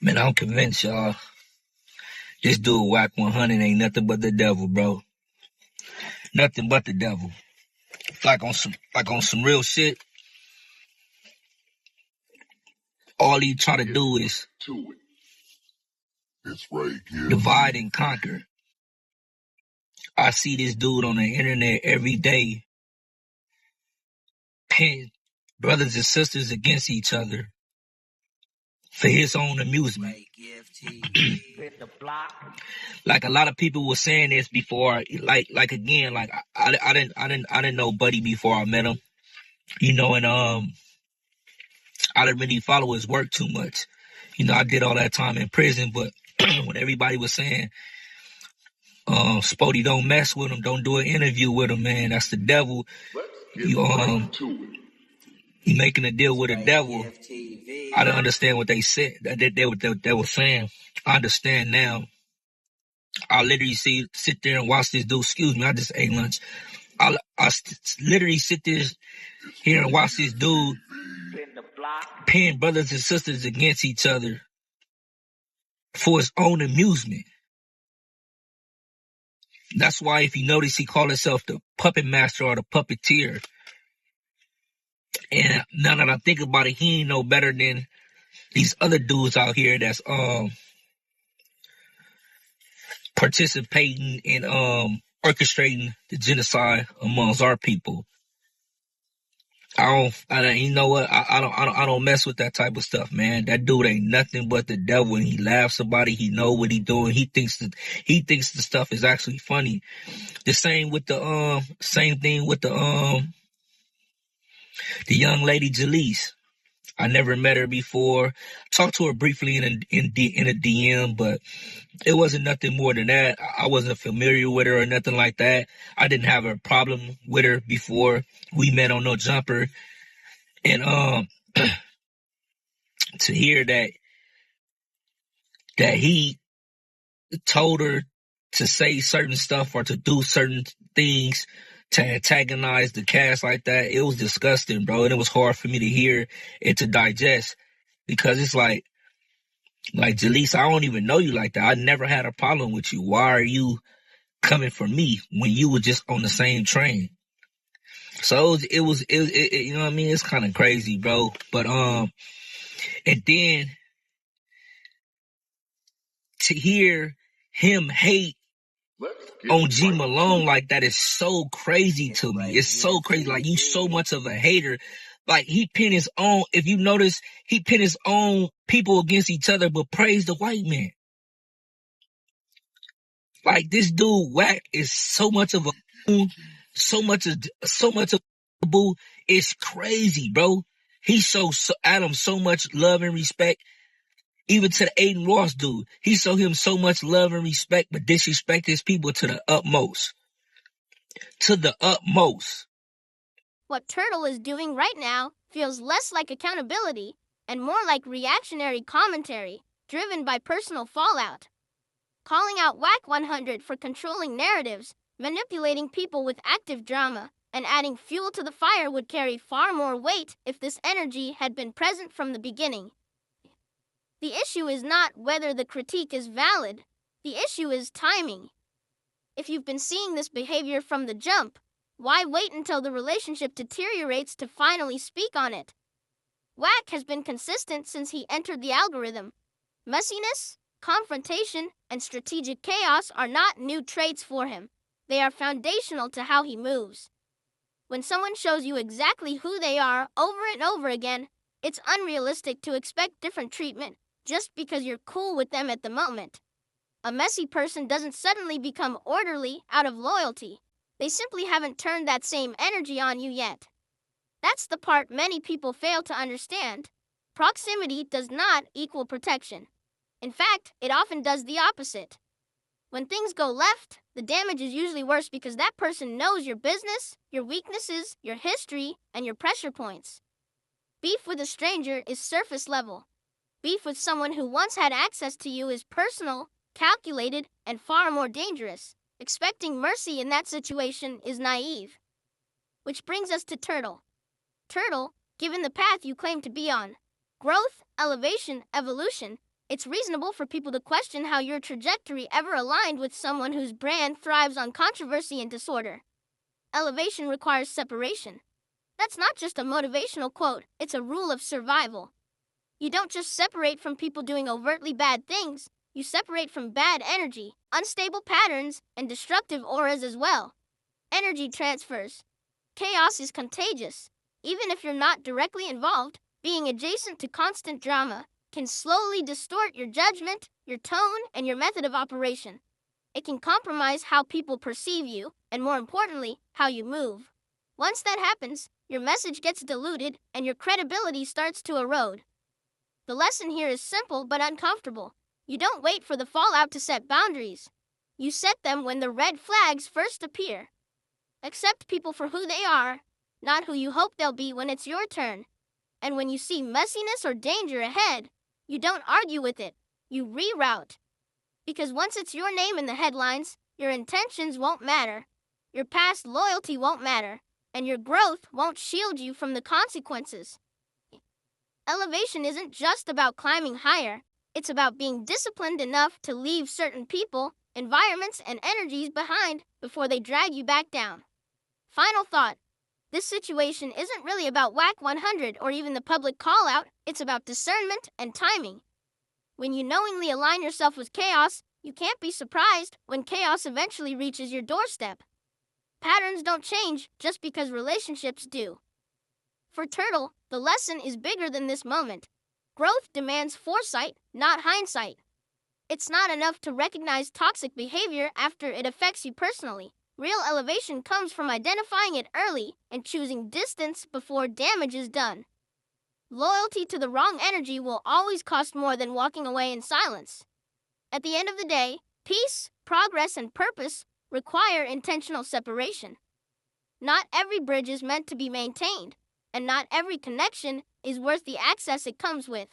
Man, I'm convinced, y'all. This dude Wack 100 ain't nothing but the devil, bro. Nothing but the devil. Like on some real shit. All he try to do is divide and conquer. I see this dude on the internet every day pin brothers and sisters against each other for his own amusement. Like a lot of people were saying this before, like again, like I didn't know Buddy before I met him, and I didn't really follow his work too much. I did all that time in prison, but when everybody was saying, Spotey, don't mess with him, don't do an interview with him, man, that's the devil. You making a deal with the devil. I didn't understand what they said. They were saying. I understand now. I literally sit there and watch this dude. Excuse me, I just ate lunch. I literally sit there here and watch this dude pin brothers and sisters against each other for his own amusement. That's why, if you notice, he called himself the puppet master or the puppeteer. And now that I think about it, he ain't no better than these other dudes out here that's participating in orchestrating the genocide amongst our people. You know what? I don't mess with that type of stuff, man. That dude ain't nothing but the devil, and he laughs about it. He know what he doing. He thinks the stuff is actually funny. The same with same thing with the young lady Jalise. I never met her before. Talked to her briefly in a DM, but it wasn't nothing more than that. I wasn't familiar with her or nothing like that. I didn't have a problem with her before we met on No Jumper. And to hear that he told her to say certain stuff or to do certain things to antagonize the cast like that, it was disgusting, bro. And it was hard for me to hear and to digest, because it's like Jalise, I don't even know you like that. I never had a problem with you. Why are you coming for me when you were just on the same train? So it was you know what I mean? It's kind of crazy, bro. But and then to hear him hate on G Malone like that is so crazy to me. It's so crazy. Like, you so much of a hater. Like, he pinned his own, if you notice, he pinned his own people against each other, but praised the white man. Like, this dude Wack is so much of a boo. It's crazy, bro. He shows Adam so much love and respect. Even to the Aiden Ross dude, he showed him so much love and respect, but disrespect his people to the utmost. To the utmost. What Turtle is doing right now feels less like accountability and more like reactionary commentary, driven by personal fallout. Calling out Wack 100 for controlling narratives, manipulating people with active drama, and adding fuel to the fire would carry far more weight if this energy had been present from the beginning. The issue is not whether the critique is valid. The issue is timing. If you've been seeing this behavior from the jump, why wait until the relationship deteriorates to finally speak on it? Wack has been consistent since he entered the algorithm. Messiness, confrontation, and strategic chaos are not new traits for him. They are foundational to how he moves. When someone shows you exactly who they are over and over again, it's unrealistic to expect different treatment just because you're cool with them at the moment. A messy person doesn't suddenly become orderly out of loyalty. They simply haven't turned that same energy on you yet. That's the part many people fail to understand. Proximity does not equal protection. In fact, it often does the opposite. When things go left, the damage is usually worse because that person knows your business, your weaknesses, your history, and your pressure points. Beef with a stranger is surface level. Beef with someone who once had access to you is personal, calculated, and far more dangerous. Expecting mercy in that situation is naive. Which brings us to Turtle. Turtle, given the path you claim to be on, growth, elevation, evolution, It's reasonable for people to question how your trajectory ever aligned with someone whose brand thrives on controversy and disorder. Elevation requires separation. That's not just a motivational quote, it's a rule of survival. You don't just separate from people doing overtly bad things, you separate from bad energy, unstable patterns, and destructive auras as well. Energy transfers. Chaos is contagious. Even if you're not directly involved, being adjacent to constant drama can slowly distort your judgment, your tone, and your method of operation. It can compromise how people perceive you, and more importantly, how you move. Once that happens, your message gets diluted and your credibility starts to erode. The lesson here is simple but uncomfortable. You don't wait for the fallout to set boundaries. You set them when the red flags first appear. Accept people for who they are, not who you hope they'll be when it's your turn. And when you see messiness or danger ahead, you don't argue with it. You reroute. Because once it's your name in the headlines, your intentions won't matter. Your past loyalty won't matter. And your growth won't shield you from the consequences. Elevation isn't just about climbing higher. It's about being disciplined enough to leave certain people, environments, and energies behind before they drag you back down. Final thought. This situation isn't really about Wack 100 or even the public call-out. It's about discernment and timing. When you knowingly align yourself with chaos, you can't be surprised when chaos eventually reaches your doorstep. Patterns don't change just because relationships do. For Turtle, the lesson is bigger than this moment. Growth demands foresight, not hindsight. It's not enough to recognize toxic behavior after it affects you personally. Real elevation comes from identifying it early and choosing distance before damage is done. Loyalty to the wrong energy will always cost more than walking away in silence. At the end of the day, peace, progress, and purpose require intentional separation. Not every bridge is meant to be maintained, and not every connection is worth the access it comes with.